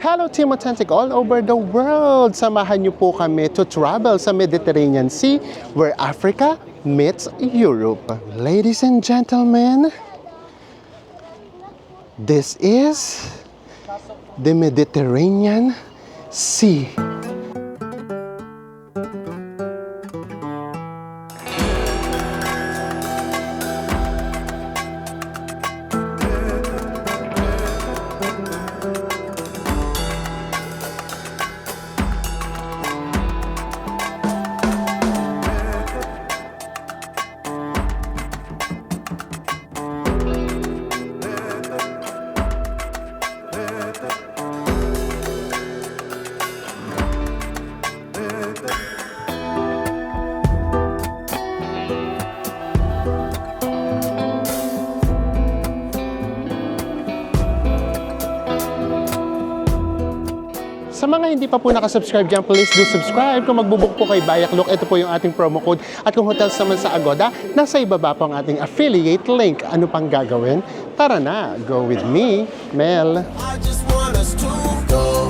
Hello Team Authentic all over the world! Samahan niyo po kami to travel sa Mediterranean Sea where Africa meets Europe. Ladies and gentlemen, this is the Mediterranean Sea. Sa mga hindi pa po nakasubscribe dyan, please do subscribe. Kung magbubuk po kay Bayaklok, ito po yung ating promo code. At kung hotels naman sa Agoda, nasa ibaba po ang ating affiliate link. Ano pang gagawin? Tara na, go with me, Mel. I just want us to go.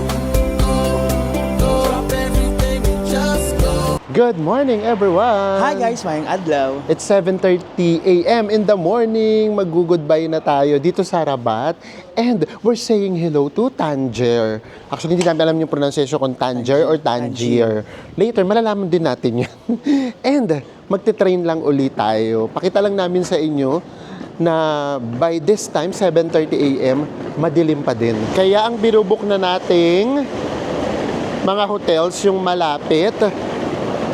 Drop everything and just go. Good morning, everyone! Hi guys, mayang adlaw. It's 7:30 a.m. in the morning. Mag-goodbye na tayo dito sa Rabat. And we're saying hello to Tangier. Actually, hindi namin alam yung pronunciation kung Tangier or Tangier. Later, malalaman din natin yan. And magte-train lang ulit tayo. Pakita lang namin sa inyo na by this time, 7:30 a.m., madilim pa din. Kaya ang binubuk na nating mga hotels yung malapit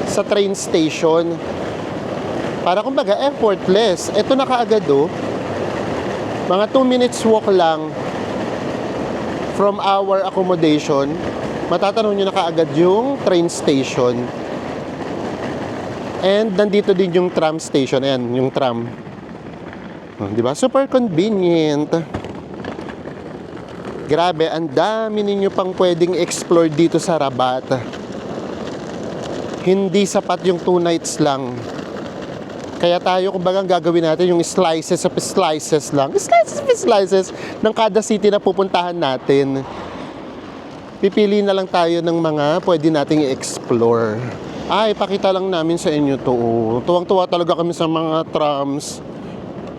sa train station. Para kumbaga effortless. Ito na kaagad mga 2 minutes walk lang from our accommodation. Matatanong nyo na kaagad yung train station. And nandito din yung tram station. Ayan, yung tram. Di ba? Super convenient. Grabe, ang dami ninyo pang pwedeng explore dito sa Rabat. Hindi sapat yung 2 nights lang. Kaya tayo, kumbaga, gagawin natin yung slices of slices lang. Slices of slices ng kada city na pupuntahan natin. Pipili na lang tayo ng mga pwede nating i-explore. Ay, pakita lang namin sa inyo to. Tuwang-tuwa talaga kami sa mga trams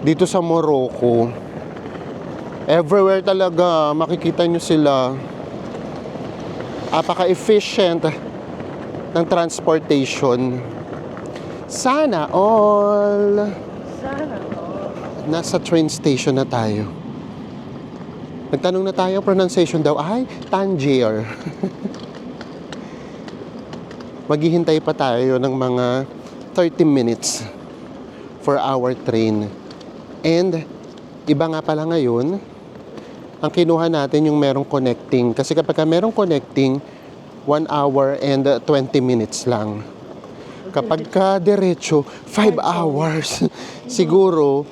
dito sa Morocco. Everywhere talaga, makikita nyo sila. Apaka-efficient ng transportation. Sana all. Nasa train station na tayo. Nagtanong na tayo, pronunciation daw, ay, Tangier. Maghihintay pa tayo ng mga 30 minutes for our train. And, iba nga pala ngayon, ang kinuha natin yung merong connecting. Kasi kapag merong connecting, 1 hour and 20 minutes lang. Kapag ka diretso, 5 hours. Siguro,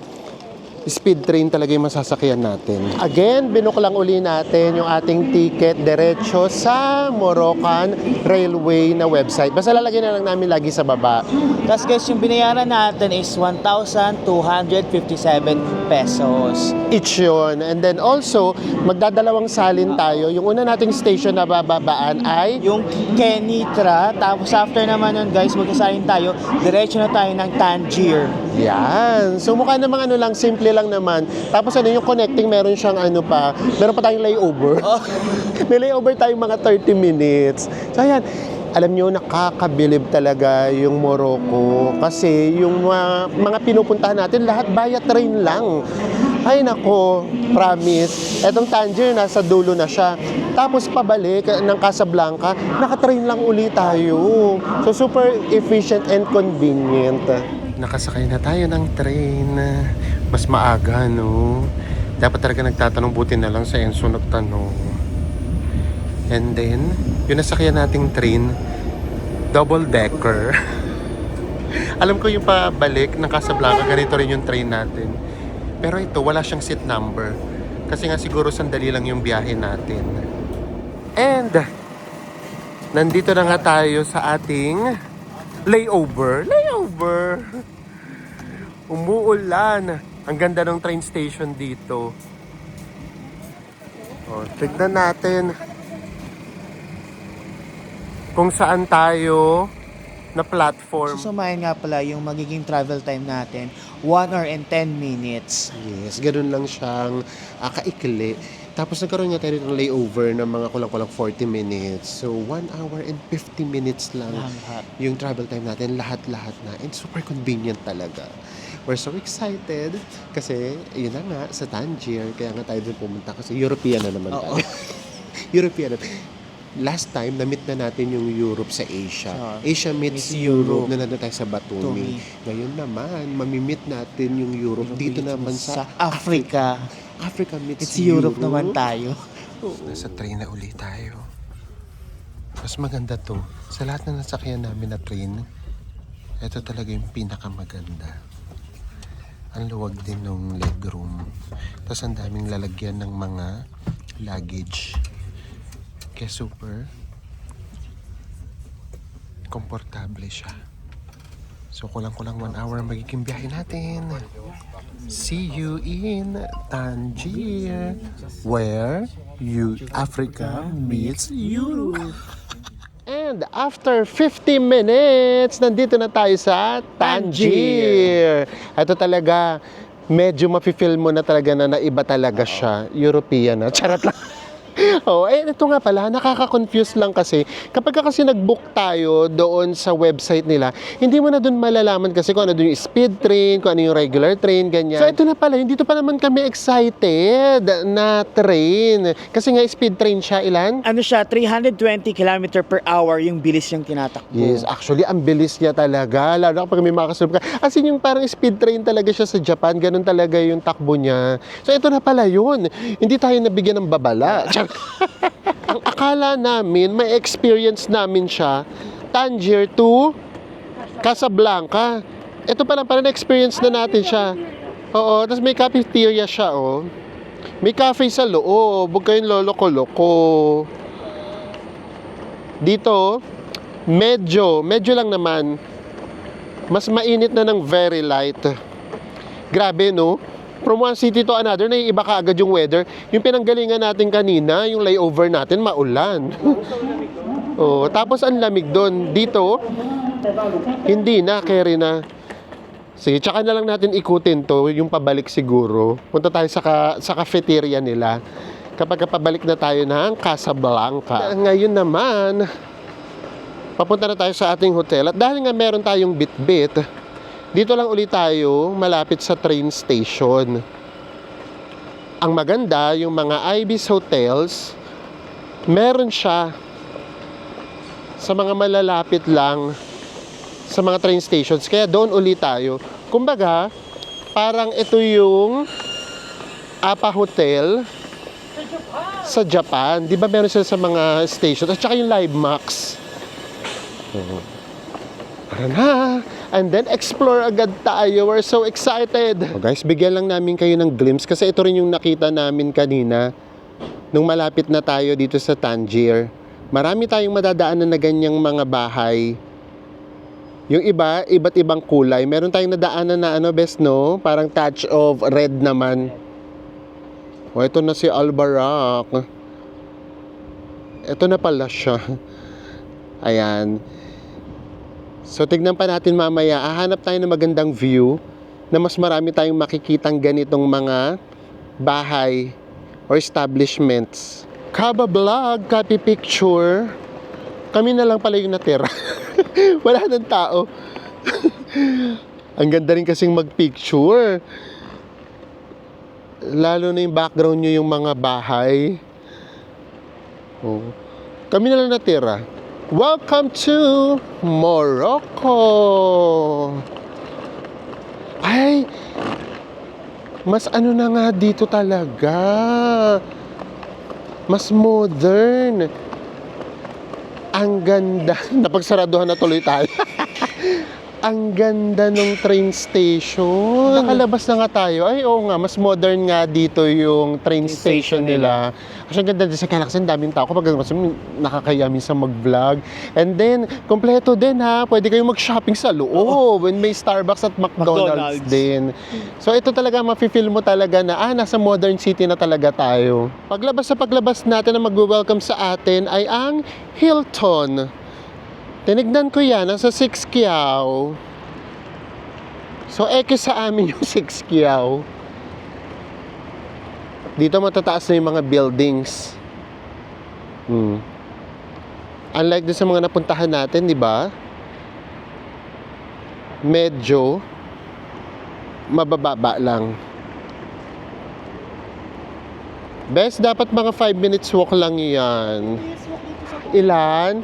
speed train talaga yung masasakyan natin. Again, binuk lang uli natin yung ating ticket diretso sa Moroccan Railway na website. Basta lalagyan na lang namin lagi sa baba. Tapos guys, yung binayaran natin is 1,257 pesos. Each yun. And then also, magdadalawang salin tayo. Yung una nating station na bababaan ay Yung Kenitra, tapos after naman nun guys, magkasalin tayo, diretso na tayo ng Tangier. yan. So mukha namang lang, simple lang naman. Tapos yung connecting, meron siyang meron pa tayong layover. Oh. May layover tayong mga 30 minutes. So ayan, alam nyo, nakakabilib talaga yung Morocco. Kasi yung mga pinupuntahan natin, lahat via train lang. Ay nako, promise. Etong Tangier, nasa dulo na siya. Tapos pabalik ng Casablanca, nakatrain lang ulit tayo. So super efficient and convenient. Nakasakay na tayo ng train. Mas maaga, no? Dapat talaga nagtatanong, buti na lang sa Enzo nagtanong. And then, yung nasakyan nating train, double-decker. Alam ko yung pabalik ng Casablanca, ganito rin yung train natin. Pero ito, wala siyang seat number. Kasi nga siguro sandali lang yung biyahe natin. And, nandito na nga tayo sa ating layover. Umuulan. Ang ganda ng train station dito. O, tignan natin. kung saan tayo na platform. Susumayan nga pala yung magiging travel time natin, 1 hour and 10 minutes. Yes, ganun lang siyang kaikli. Tapos nagkaroon nga tayo ng layover ng mga kulang-kulang 40 minutes. So, 1 hour and 50 minutes lang Lahat. yung travel time natin. Lahat-lahat na. And super convenient talaga. We're so excited kasi, yun na nga, sa Tangier. Kaya nga tayo doon pumunta kasi European na naman tayo. European na. Last time, na-meet na natin yung Europe sa Asia. Asia meets Meets Europe. Europe. Na nandun tayo sa Batumi. Batumi. Ngayon naman, mamimit natin yung Europe dito naman sa Africa. Africa meets It's Europe naman tayo. Nasa train na uli tayo. Mas maganda to. Sa lahat na nasakyan namin na train, ito talaga yung pinakamaganda. Ang luwag din ng legroom. Tapos ang daming lalagyan ng mga luggage. Kaya super komportable siya. So kulang-kulang 1 hour ang magiging biyahe natin. See you in Tangier, where Africa meets Europe. And after 50 minutes, nandito na tayo sa Tangier. Ito talaga, medyo mafe-feel mo na talaga na naiba talaga siya. European na. Charot lang. Oh, ito nga pala, nakaka-confuse lang kasi kapag kasi nag-book tayo doon sa website nila, hindi mo na doon malalaman kasi kung ano doon yung speed train, kung ano yung regular train, ganyan. So ito na pala, hindi to pa naman kami excited na train. Kasi nga speed train siya, ilan? Ano siya, 320 km per hour yung bilis yung tinatakbo. Yes, actually, ang bilis niya talaga. Lalo kapag may makasulub ka. As in, yung parang speed train talaga siya sa Japan. Ganun talaga yung takbo niya. So, ito na pala yun. Hindi tayo nabigyan ng babala. Ang akala namin, may experience namin siya, Tangier to Casablanca. Ito pala, na-experience na natin siya. Oo, tapos may cafeteria siya, oh. May cafe sa loob. Huwag kayong loloko-loko. Dito, medyo lang naman, mas mainit na ng very light. Grabe, no? From one city to another, naiiba ka agad yung weather. Yung pinanggalingan natin kanina, yung layover natin, maulan. Oh, tapos ang lamig doon. Dito, hindi na, carry na. Sige, tsaka na lang natin ikutin to, yung pabalik siguro. Punta tayo sa cafeteria nila. Kapag pabalik na tayo ng Casablanca. Ngayon naman, papunta na tayo sa ating hotel. At dahil nga meron tayong bit-bit, dito lang ulit tayo malapit sa train station. Ang maganda, yung mga Ibis hotels, meron siya sa mga malalapit lang sa mga train stations. Kaya doon ulit tayo. Kumbaga, parang ito yung Apa Hotel sa Japan. Di ba meron sila sa mga stations? At saka yung Live Max. Tara na! And then explore agad tayo. We're so excited! Oh guys, bigyan lang namin kayo ng glimpse kasi ito rin yung nakita namin kanina nung malapit na tayo dito sa Tangier. Marami tayong madadaanan na ganyang mga bahay. Yung iba, iba't ibang kulay. Meron tayong nadaanan na best no? Parang touch of red naman. O, ito na si Albarak. Ito na pala siya. Ayan. So, tignan pa natin mamaya. Hahanap tayo ng magandang view na mas marami tayong makikitang ganitong mga bahay or establishments. Kaba vlog, copy picture. Kami na lang pala yung natira. Wala nang tao. Ang ganda rin kasing magpicture. Lalo na yung background nyo yung mga bahay. Oh. Kami na lang natira. Welcome to Morocco. Ay, mas ano na nga dito talaga. Mas modern. Ang ganda. Napagsaraduhan na tuloy tayo. Ang ganda ng train station. Nakalabas na nga tayo. Ay, oo nga. Mas modern nga dito yung train station nila. Kasi ang ganda din sa Calaxan, daming tao. Kapag nakakaya minsan mag-vlog. And then, kompleto din ha. Pwede kayong mag-shopping sa loob. And may Starbucks at McDonald's din. So, ito talaga, mafe-feel mo talaga na, nasa modern city na talaga tayo. Paglabas natin na mag-welcome sa atin ay ang Hilton. Tinignan ko yan, nasa 6 Kiao. So, sa amin yung 6 Kiao. Dito matataas na yung mga buildings. Unlike dun sa mga napuntahan natin, di ba? Medyo mabababa lang. Best, dapat mga 5 minutes walk lang yan. Ilan?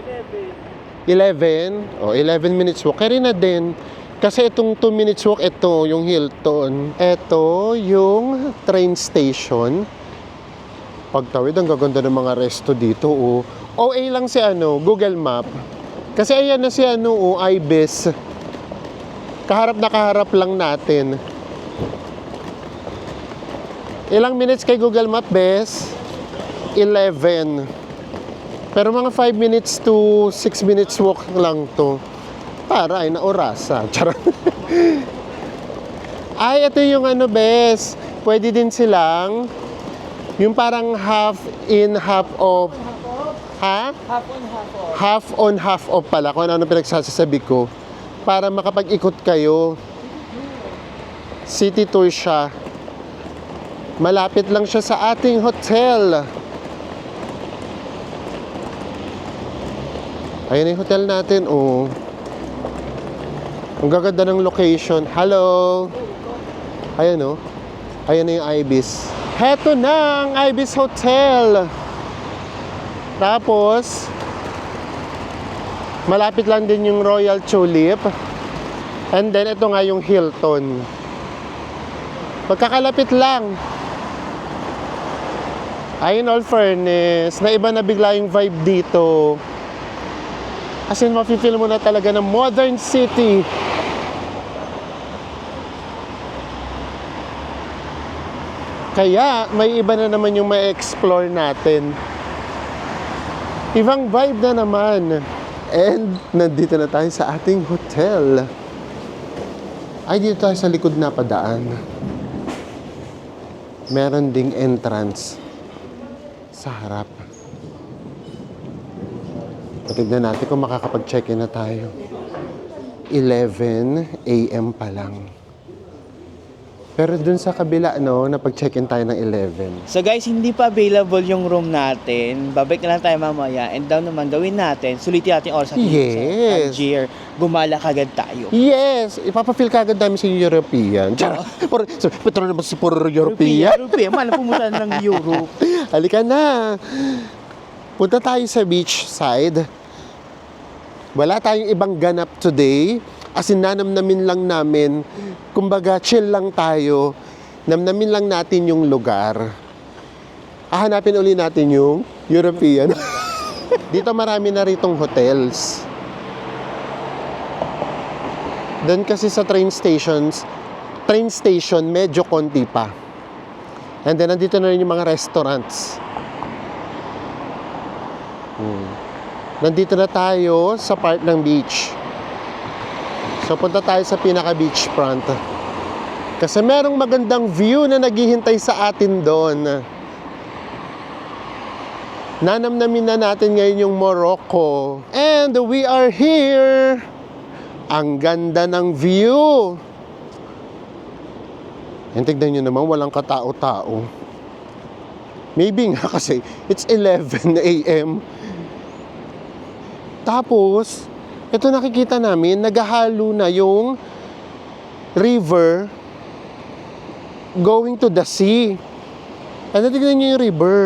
11? O, 11 minutes walk. Kaya rin na din. Kasi itong 2 minutes walk, ito yung Hilton. Ito yung train station. Pagtawid, ang gaganda ng mga resto dito. Oh. OA lang si Google Map. Kasi ayan na si Ibis. Kaharap na kaharap lang natin. Ilang minutes kay Google Map, Bes? 11. Pero mga 5 minutes to 6 minutes walk lang to. Para ay naorasa. Charot. Ay, ito yung Bes. Pwede din silang yung parang half in, half off. Ha? Half on, half off. Half on, half off pala. Kung ano pinagsasabi ko. Para makapag-ikot kayo. City tour siya. Malapit lang siya sa ating hotel. Ayan yung hotel natin, oh. Ang gaganda ng location. Hello! Ayan, oh. Ayan na yung Ibis. Heto na ang Ibis Hotel. Tapos, malapit lang din yung Royal Tulip. And then, ito nga yung Hilton. Pagkakalapit lang. Ay, in all fairness, naiba na bigla yung vibe dito. As in, mafe-feel mo na talaga ng modern city. Kaya, may iba na naman yung ma-explore natin. Ibang vibe na naman. And, nandito na tayo sa ating hotel. Ay, dito tayo sa likod na padaan. Meron ding entrance sa harap. Patignan natin kung makakapag-check-in na tayo. 11 a.m. pa lang. Pero dun sa kabila, napag-check-in tayo ng 11. So guys, hindi pa available yung room natin. Babalik na lang tayo mamaya. And down naman, gawin natin. Sulitin natin oras natin Yes. sa Algier. Gumala kagad tayo. Yes! Ipapafeel ka agad namin sa European. Tsara! Petro naman si puro European. European. Mana pumunta ng Europe. Halika na! Punta tayo sa beach side. Wala tayong ibang ganap today. As in, nanamnamin lang namin. Kumbaga, chill lang tayo. Namnamin lang natin yung lugar. Hahanapin uli natin yung European. Dito marami na ritong hotels. Doon kasi sa train station, medyo konti pa. And then, nandito na rin yung mga restaurants. Nandito na tayo sa part ng beach. So, punta tayo sa pinaka-beach front. Kasi merong magandang view na naghihintay sa atin doon. Nanamnamin na natin ngayon yung Morocco. And we are here. Ang ganda ng view. And tignan nyo naman, walang katao-tao. Maybe nga kasi it's 11 a.m. Tapos, ito nakikita namin, naghahalo na yung river going to the sea. Ano, tignan nyo yung river.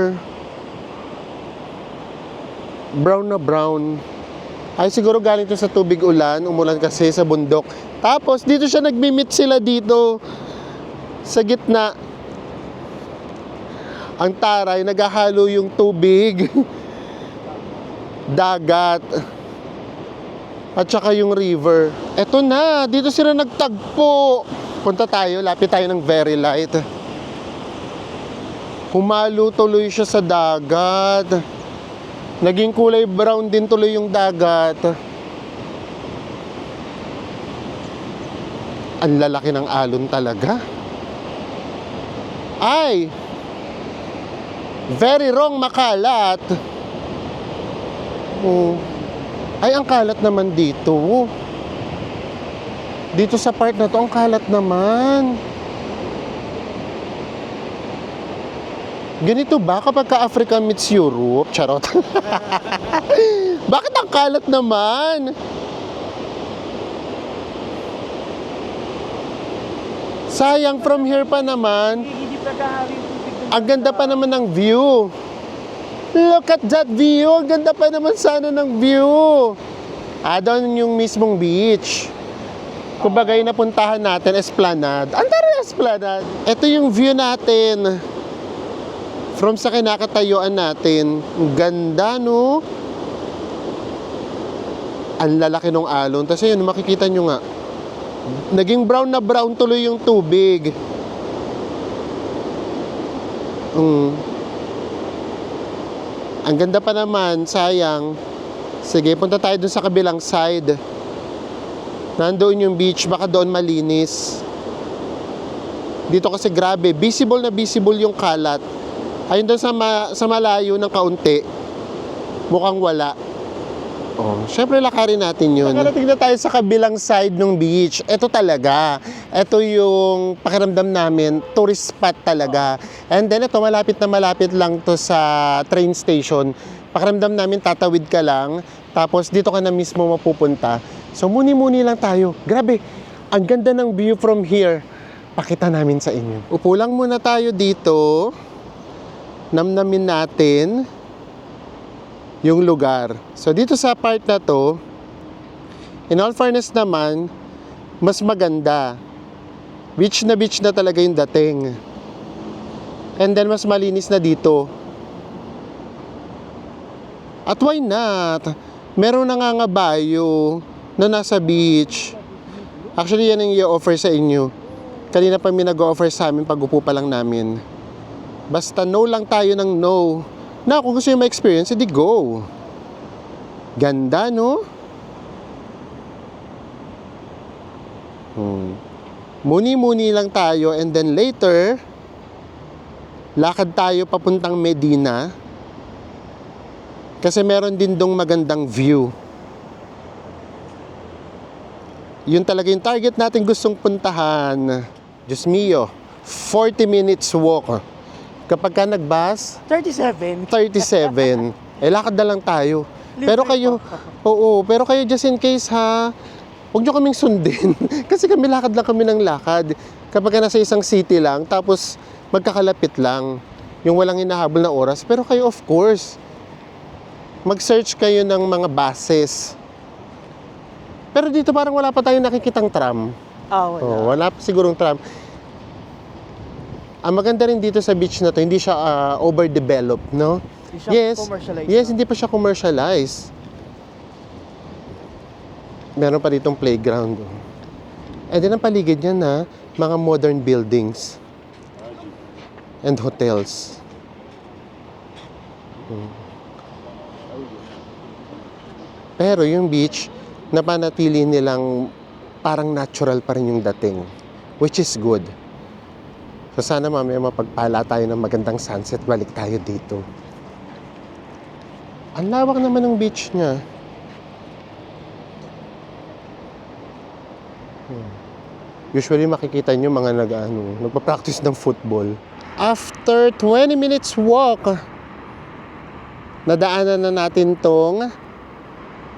Brown na brown. Ay, siguro galing to sa tubig ulan. Umulan kasi sa bundok. Tapos, dito siya nagmi-meet sila dito. Sa gitna. Ang taray, naghahalo yung tubig. Dagat. At saka yung river. Eto na, dito sila nagtagpo. Punta tayo, lapit tayo ng Very Light. Humalo tuloy siya sa dagat. Naging kulay brown din tuloy yung dagat. Ang lalaki ng alon talaga. Ay! Very wrong, makalat. Oh. Ay, ang kalat naman dito. Dito sa part na to, ang kalat naman. Ganito ba kapag ka-Africa meets Europe? Charot. Bakit ang kalat naman? Sayang, from here pa naman. Hindi pa kahari yung tubig dun. Ang ganda pa naman ng view. Look at that view. Ang ganda pa naman sana ng view. Doon yung mismong beach. Kumbaga yung napuntahan natin, Esplanade. Ang tara Esplanade. Ito yung view natin. From sa kinakatayuan natin. Ang ganda, no? Ang lalaki ng alon. Tapos yun, makikita nyo nga. Naging brown na brown tuloy yung tubig. Ang ganda pa naman, sayang. Sige, punta tayo dun sa kabilang side. Nandoon yung beach, baka doon malinis. Dito kasi grabe, visible na visible yung kalat. Ayun doon sa malayo ng kaunti, mukhang wala. Oh, syempre lakarin natin yun. Nakarating na tayo sa kabilang side ng beach. Ito talaga. Ito yung pakiramdam namin, tourist spot talaga. And then ito, malapit na malapit lang to sa train station. Pakiramdam namin, tatawid ka lang, tapos dito ka na mismo mapupunta. So muni-muni lang tayo. Grabe, ang ganda ng view from here. Pakita namin sa inyo. Upo lang muna tayo dito. Namnamin natin yung lugar. So dito sa part na to, in all fairness naman, mas maganda. Beach na talaga yung dating. And then mas malinis na dito. At why not? Meron nangangabayo na nasa beach. Actually, yan ang i-offer sa inyo. Kanina pa may nag-offer sa amin pag upo pa lang namin. Basta no lang tayo ng no. Na kung gusto nyo ma-experience, edi go. Ganda, no? Muni-muni lang tayo and then later, lakad tayo papuntang Medina. Kasi meron din dong magandang view. Yun talaga yung target natin gustong puntahan. Diyos mio, 40 minutes walk. Kapag ka nag-bus, 37. 37. Lakad na lang tayo. Pero kayo, pero kayo just in case ha, huwag nyo kaming sundin. Kasi kami lakad lang kami ng lakad. Kapag ka nasa isang city lang, tapos magkakalapit lang. Yung walang hinahabol na oras. Pero kayo of course, mag-search kayo ng mga buses. Pero dito parang wala pa tayong nakikitang tram. Wala. Wala pa sigurong tram. Ang maganda rin dito sa beach na to, hindi siya overdeveloped, no? Hindi siya commercialized. Yes, hindi pa siya commercialized. Meron pa ditong playground. And then ang paligid niya na mga modern buildings and hotels. Pero yung beach, napanatili nilang parang natural pa rin yung dating, which is good. So sana mamaya mapagpala tayo ng magandang sunset, balik tayo dito. Ang lawak naman ng beach niya. Usually makikita nyo mga nagpa-practice ng football. After 20 minutes walk, nadaanan na natin tong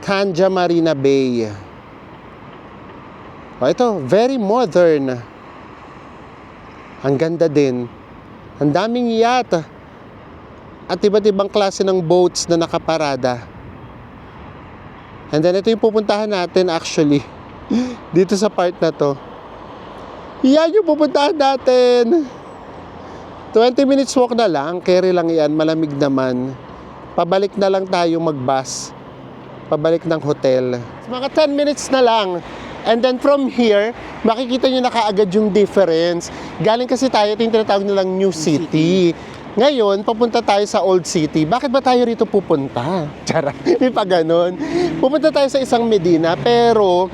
Canja Marina Bay. Ito, very modern. Ang ganda din. Ang daming yacht. At iba't ibang klase ng boats na nakaparada. And then ito yung pupuntahan natin actually. Dito sa part na to. Yan yung pupuntahan natin. 20 minutes walk na lang. Carry lang yan. Malamig naman. Pabalik na lang tayo mag-bus. Pabalik ng hotel. Mga 10 minutes na lang. And then from here, makikita nyo na kaagad yung difference. Galing kasi tayo, ito yung tinatawag nilang New City. Ngayon, papunta tayo sa Old City. Bakit ba tayo rito pupunta? Charot, hindi pa ganun. Pupunta tayo sa isang Medina, pero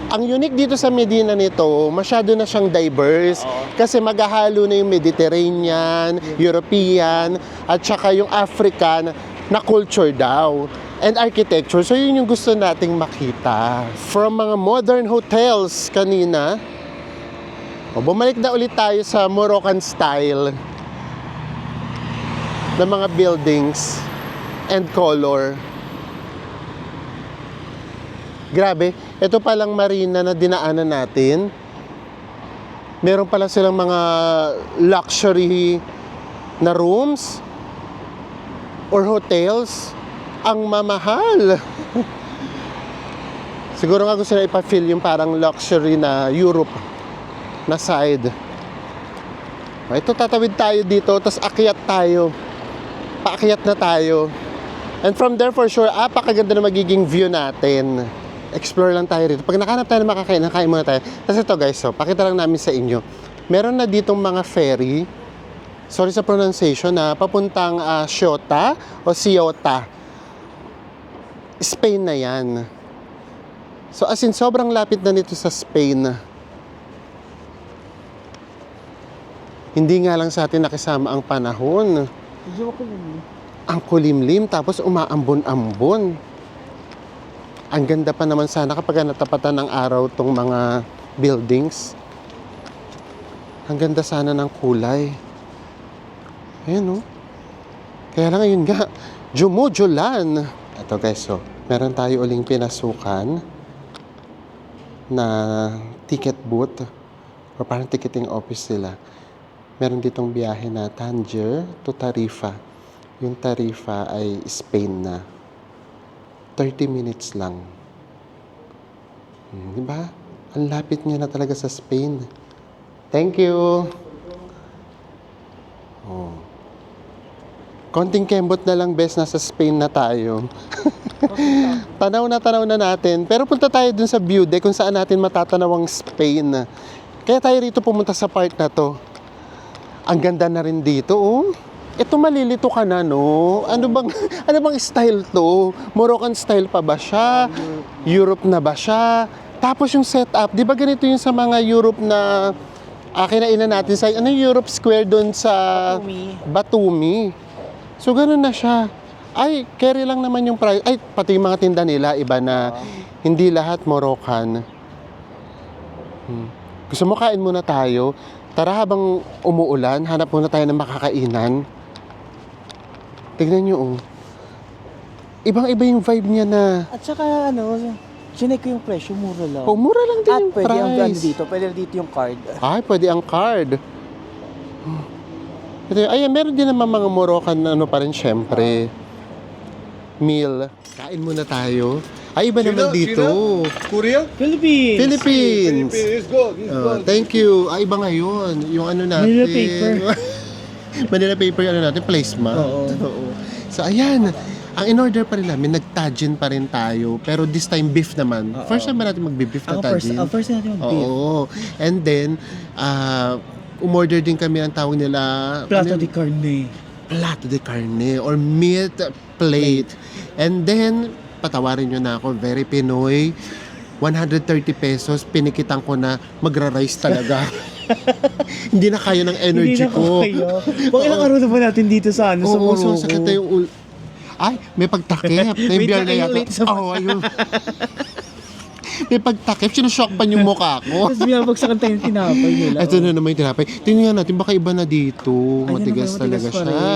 ang unique dito sa Medina nito, masyado na siyang diverse. Kasi maghahalo na yung Mediterranean, European, at saka yung African na culture daw. and architecture. So yun yung gusto nating makita. From mga modern hotels kanina, bumalik na ulit tayo sa Moroccan style ng mga buildings and color. Grabe, ito palang marina na dinaanan natin. Meron pala silang mga luxury na rooms or hotels. Ang mamahal. Siguro nga gusto na ipa-feel yung parang luxury na Europe na side. Ito, tatawid tayo dito, tapos akyat tayo. Paakyat na tayo. And from there, for sure, apakaganda na magiging view natin. Explore lang tayo rito. Pag nakahanap tayo ng makakain, nakain muna tayo. Tapos ito guys, so, pakita lang namin sa inyo. Meron na ditong mga ferry, sorry sa pronunciation, na papuntang Ceuta o Ceuta. Spain na yan. So as in, sobrang lapit na nito sa Spain. Hindi nga lang sa atin nakisama ang panahon. Ang kulimlim, tapos umaambon-ambon. Ang ganda pa naman sana kapag natapatan ng araw tong mga buildings. Ang ganda sana ng kulay. Ayan, oh. Kaya lang ngayon nga, jumujulan. Ito guys, so, meron tayo uling pinasukan na ticket booth or parang ticketing office sila. Meron ditong biyahe na Tangier to Tarifa. Yung Tarifa ay Spain na. 30 minutes lang. Diba? Ang lapit niya na talaga sa Spain. Thank you! Oh. Konting kembot na lang, bes, nasa Spain na tayo. Tanaw na natin. Pero punta tayo dun sa view deck kung saan natin matatanaw ang Spain. Kaya tayo rito pumunta sa part na to. Ang ganda na rin dito, oh. Ito malilito ka na, no? Ano bang style to? Moroccan style pa ba siya? Europe na ba siya? Tapos yung setup, di ba ganito yung sa mga Europe na kinainan natin sa Europe Square doon sa Batumi. So, gano'n na siya. Ay, carry lang naman yung price. Ay, pati yung mga tinda nila, iba na. Hindi lahat Moroccan. Gusto mo kain muna tayo? Tara, habang umuulan, hanap muna tayo ng makakainan. Tignan nyo, oh. Ibang-iba yung vibe niya na. At saka chinek ko yung presyo, mura lang. Oh, mura lang din At yung pwede ang price. pwede dito yung card. Ay, pwede ang card. Ito, ay, meron din naman mga Moroccan na pa rin, syempre. Meal. Kain muna tayo. Ay, iba naman dito. Korea? Philippines! Philippines! It's good. It's good. Thank you. Ay, iba ngayon. Yung ano natin. Manila paper. Manila paper, ano natin, placement. Oo. So, ayan. Ang in-order pa rin namin, nag-tajin pa rin tayo. Pero this time, beef naman. First time ba natin mag-beef na tajin? First natin mag-beef. Oo. And then, umorder din kami ang tawag nila. Plato de carne. Plato de carne or meat plate. And then, patawarin nyo na ako, very Pinoy. 130 pesos, pinikitan ko na magra-rice talaga. Hindi na kaya ng energy ko. Kung ilang araw na ba natin dito sa sa Oo, Morocco? so sakit na yung ay, may pagtakip. May Wait beer na lang, yata. late sa Ayun. May pagtakip, sinushock pa yung mukha ko. Tapos binabagsakan tayo yung tinapay nila. Ito na naman yung tinapay. Tingnan natin, baka iba na dito. Ayun Matigas naman, talaga matigas pa siya.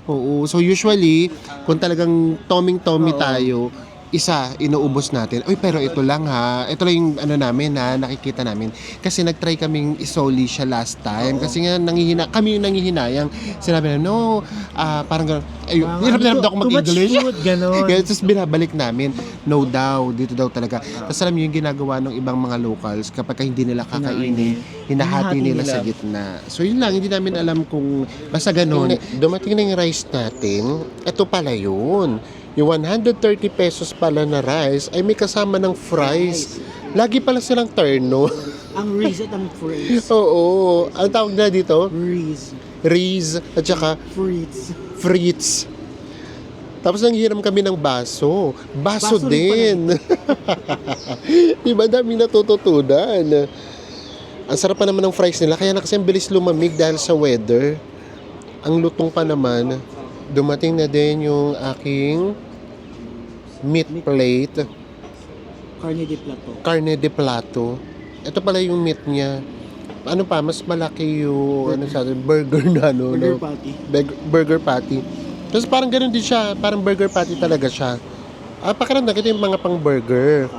Oo. So usually, kung talagang toming-tommy tayo, isa, inuubos natin. Uy, pero ito lang ha. Ito lang yung namin ha, nakikita namin. Kasi nag-try kaming isoli siya last time. Kasi nga, kami yung nangihinayang. Sinabi na, no, parang gano'n. Ayun, hirap na ako mag-English. Gano'n. Kaya tapos binabalik namin, no daw, dito daw talaga. Tapos alam niyo yung ginagawa ng ibang mga locals kapag hindi nila kakainin, hinahati nila sa gitna. So yun lang, hindi namin alam kung basta gano'n. Dumating na yung rice natin, ito pala yun. Yung 130 pesos pala na rice ay may kasama ng fries. Lagi pala silang terno. Ang Riz at ang Fritz. Oo. Ang tawag na dito? Riz at saka Fritz. Fritz. Tapos nanghiram kami ng baso. Baso Baso din. Diba daming natututunan. Ang sarap pa naman ng fries nila. Kaya na kasi ang bilis lumamig dahil sa weather. Ang lutong pa naman. Dumating na din yung aking meat plate, Carne de plato. carne de plato. Ito pala yung meat niya. Ano pa, mas malaki yung ano sa burger na ano, Burger no? patty. Burger patty. Tapos parang ganun din siya, parang burger patty talaga siya. Pakiramdam, ito yung mga pang burger.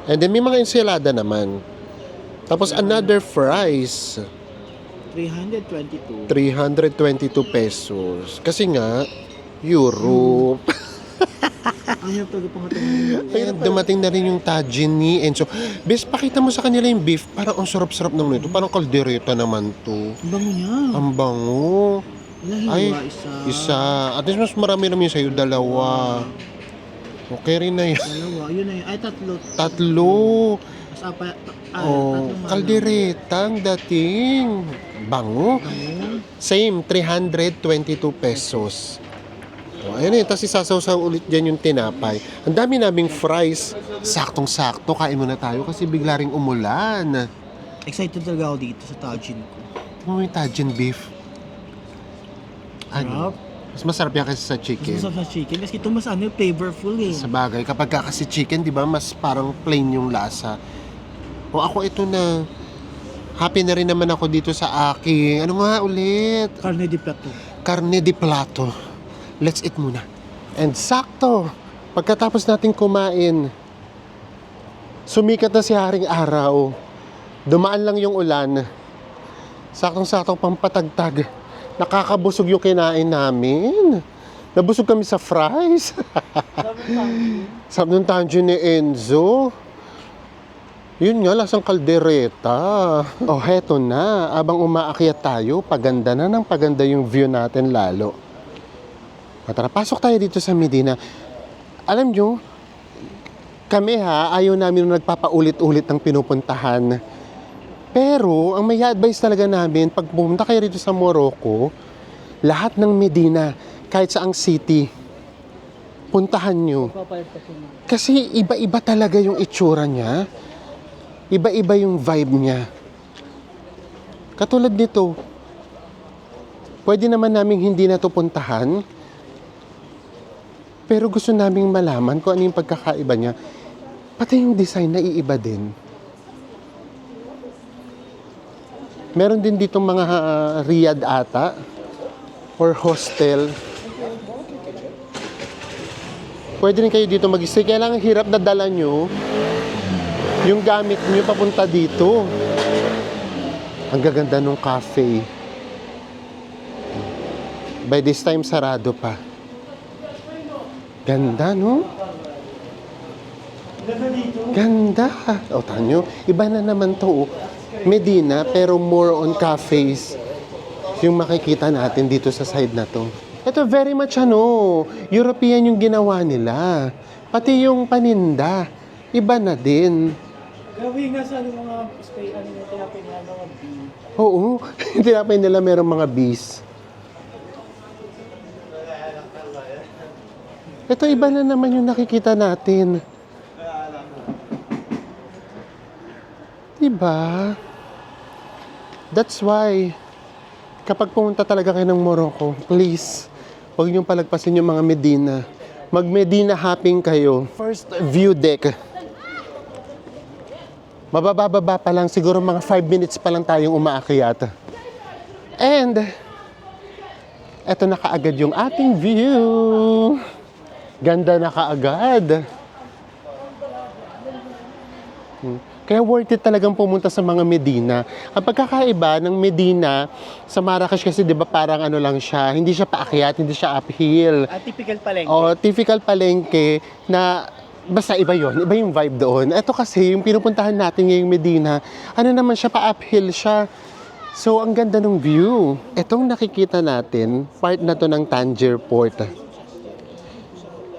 And then may mga ensalada naman. Tapos another fries, 322. 322 pesos. Kasi nga, Europe. Ang hirap talaga pangatungan. Ayun, dumating na rin yung tajin ni Enzo. Bes, pakita mo sa kanila yung beef. Parang ang sarap-sarap naman ito. Parang kaldereta naman to. Ang bango niya. Ang bango. Ilang Ay, hiwa? isa. At least mas marami-rami sa'yo, dalawa. Okay rin na yan. Dalawa. Yun na yun. Ay, tatlo. Tatlo. Mas apa. Oh, kaldereta ang dating. Bango. Bango. Same, 322 pesos. Oh, ayun eh, tapos isasaw-saw ulit dyan yung tinapay. Ang dami naming fries. Saktong-sakto, kain muna tayo kasi bigla ring umulan. Excited talaga ako dito sa Tajin ko. Ano yung Tajin beef? Ano? Sarap. Mas masarap yan kasi sa Mas chicken. masarap sa chicken. Kasi ito mas ano, flavorful eh. Sa bagay, kapag ka kasi chicken, di ba, mas parang plain yung lasa. O ako ito na, happy na rin naman ako dito sa aking, ano nga ulit? Carne de plato. Carne de plato. Let's eat muna. And sakto, pagkatapos natin kumain, sumikat na si Haring Araw. Dumaan lang yung ulan. Saktong-sakto pampatagtag. Nakakabusog yung kinain namin. Nabusog kami sa fries. Sabi ng tangy ni Enzo. Yun nga, lasang kaldereta. Oh, heto na. Abang umaakyat tayo, paganda na ng paganda yung view natin lalo. Tara, pasok tayo dito sa Medina. Alam nyo, kami ayaw namin nung nagpapaulit-ulit ng pinupuntahan. Pero, ang may advice talaga namin, pag pumunta kayo dito sa Morocco, lahat ng Medina, kahit saang city, puntahan nyo. Kasi iba-iba talaga yung itsura niya. Iba-iba yung vibe niya. Katulad nito, pwede naman naming hindi na ito puntahan, pero gusto naming malaman kung ano yung pagkakaiba niya. Pati yung design na iiba din. Meron din dito mga riad ata or hostel. Pwede rin kayo dito mag-stay. Kailangan hirap na dala nyo yung gamit nyo papunta dito. Ang gaganda ng cafe. By this time, sarado pa. Ganda, no? Ganda. O, tanyo. Iba na naman to. Medina, pero more on cafes yung makikita natin dito sa side na to. Ito very much European yung ginawa nila. Pati yung paninda, iba na din. Grabe nga sa mga stay, yung tinapay nila mga bee. Oo, tinapay nila merong mga bees. Ito iba na naman yung nakikita natin. Diba? That's why, kapag pumunta talaga kayo ng Morocco, please, huwag niyong palagpasin yung mga Medina. Mag-Medina hopping kayo. First view deck. Mabababa pa lang, siguro mga 5 minutes pa lang tayong umaakyat. And, eto na kaagad yung ating view. Ganda na kaagad. Kaya worth it talagang pumunta sa mga Medina. Ang pagkakaiba ng Medina sa Marrakesh kasi 'di ba parang ano lang siya, hindi siya paakyat, hindi siya uphill. Typical palengke. O typical palengke na basta iba yon, iba yung vibe doon. Ito kasi yung pinupuntahan natin ngayong Medina, ano naman siya, pa-uphill siya. So ang ganda ng view. Itong nakikita natin, part na to ng Tangier Port.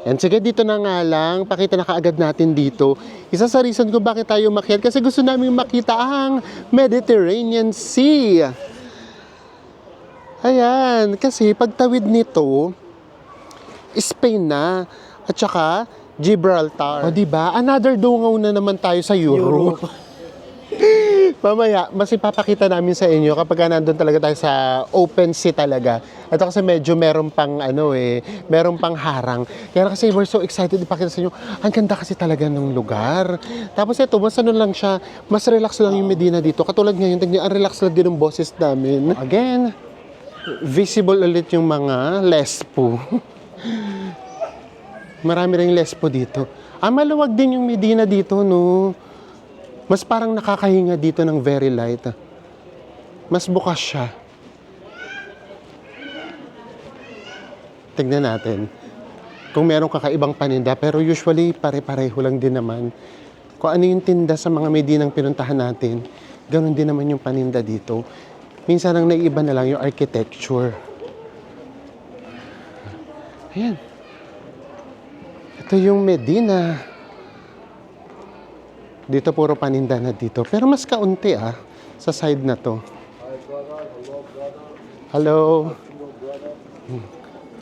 And sige, dito na nga lang, pakita na kaagad natin dito. Isa sa reason ko bakit tayo umakyat, kasi gusto namin makita ang Mediterranean Sea. Ayan, kasi pagtawid nito, Spain na, at saka Gibraltar. O diba? Another dungaw na naman tayo sa Europe. Mamaya, mas ipapakita namin sa inyo kapag nandun talaga tayo sa open sea talaga. Ito kasi medyo meron pang meron pang harang. Kaya kasi we're so excited ipakita sa inyo. Ang ganda kasi talaga ng lugar. Tapos ito, mas ano lang siya, mas relax lang yung Medina dito. Katulad ngayon, tignan, ang relax lang din ng boses namin. Again, visible ulit yung mga lespo. Marami ring lespo dito. Maluwag din yung Medina dito, no? Mas parang nakakahinga dito ng very light. Mas bukas siya. Tignan natin. Kung meron kakaibang paninda, pero usually pare-pareho lang din naman. Kung ano yung tinda sa mga Medinang pinuntahan natin, ganun din naman yung paninda dito. Minsan ang naiiba na lang yung architecture. Ayan. Ito yung Medina. Dito puro paninda na dito. Pero mas kaunti sa side na to. Hello.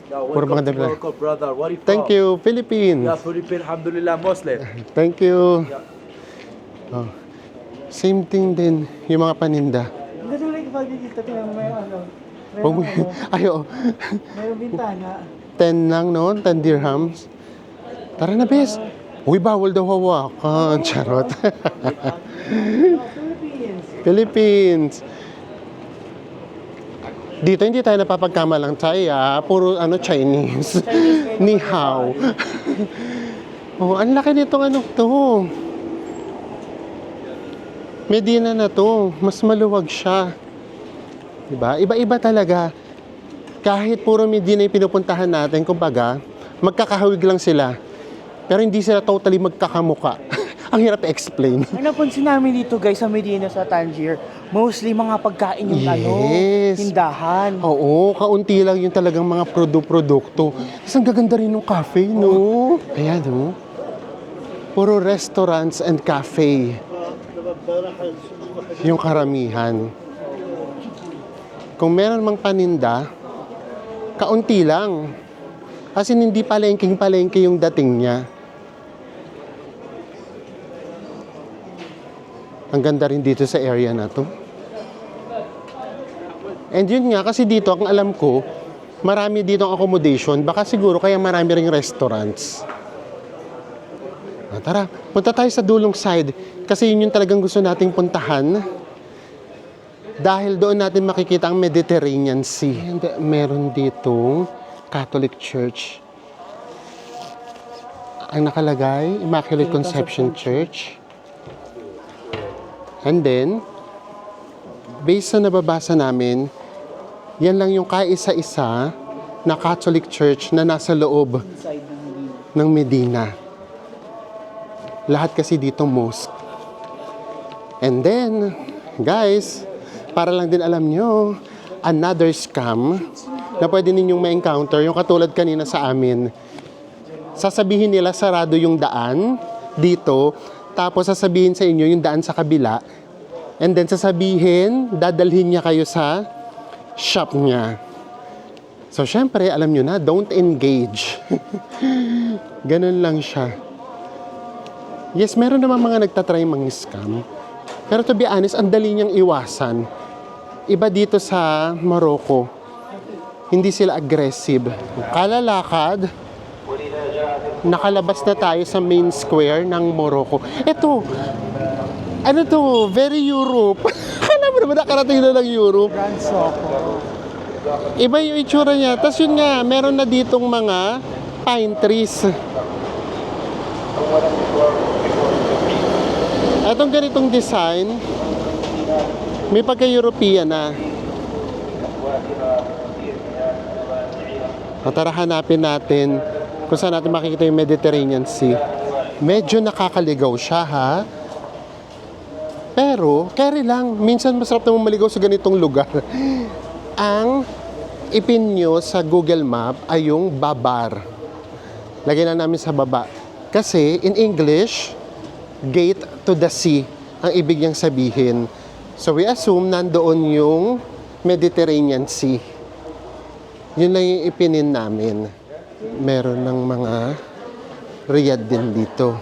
Puro mga dabla. Morocco, brother. What are you Thank from? you, Philippines. Yeah, Philippine, alhamdulillah, Muslim. Thank you. Oh. Same thing din yung mga paninda. Hindi like pag dito, tingnan mo may ano. Huwag mo, ayo, May bintana. 10 lang no? 10 dirhams. Tara na, bes. Uy, bawal daw hawakan. Charot. Philippines. Dito hindi tayo napapagkamalang Thai, puro Chinese. Ni hao. Oh, ang laki nitong to. Medina na to, mas maluwag siya. Diba? Iba-iba talaga. Kahit puro Medina yung pinupuntahan natin, kumbaga, magkakahawig lang sila. Pero hindi sila totally magkakamuka. Ang hirap i-explain. Ang napansin namin dito guys sa Medina, sa Tangier, mostly mga pagkain yung tindahan. Oo, kaunti lang yung talagang mga produkto. Tapos ang gaganda rin ng cafe, no? Ayan, no? Puro restaurants and cafe. Yung karamihan. Kung meron mang paninda, kaunti lang. Kasi hindi palengking-palengke yung dating niya. Ang ganda rin dito sa area na to. And yun nga, kasi dito, ang alam ko, marami dito ang accommodation. Baka siguro kaya marami ring restaurants. Tara, punta tayo sa dulong side. Kasi yun yung talagang gusto nating puntahan. Dahil doon natin makikita ang Mediterranean Sea. And meron dito Catholic Church. Ang nakalagay, Immaculate Conception Church. And then, based sa nababasa namin, yan lang yung kaisa-isa na Catholic Church na nasa loob ng Medina. Lahat kasi dito mosque. And then, guys, para lang din alam nyo, another scam na pwede ninyong ma-encounter, yung katulad kanina sa amin. Sasabihin nila sarado yung daan dito, tapos sasabihin sa inyo yung daan sa kabila, and then sasabihin, dadalhin niya kayo sa shop niya. So, syempre, alam nyo na, don't engage. Ganun lang siya. Yes, meron naman mga nagtatry mang-scam. Pero to be honest, ang dali niyang iwasan. Iba dito sa Morocco, hindi sila aggressive. Kalalakad, nakalabas na tayo sa main square ng Morocco. Ito, ano to, very Europe. Alam mo naman, nakarating na ng Europe. Grand Soko. Iba yung itsura niya. Tapos yun nga, meron na ditong mga pine trees. Itong ganitong design, may pagka-European na. Tara, hanapin natin kung saan natin makikita yung Mediterranean Sea. Medyo nakakaligaw siya, ha? Pero, carry lang. Minsan masarap naman maligaw sa ganitong lugar. Ang ipin nyo sa Google Map ay yung Babar. Lagyan na namin sa baba. Kasi, in English, gate to the sea ang ibig niyang sabihin. So, we assume nandoon yung Mediterranean Sea. Yun lang yung ipinin namin. Meron ng mga Riyadh din dito.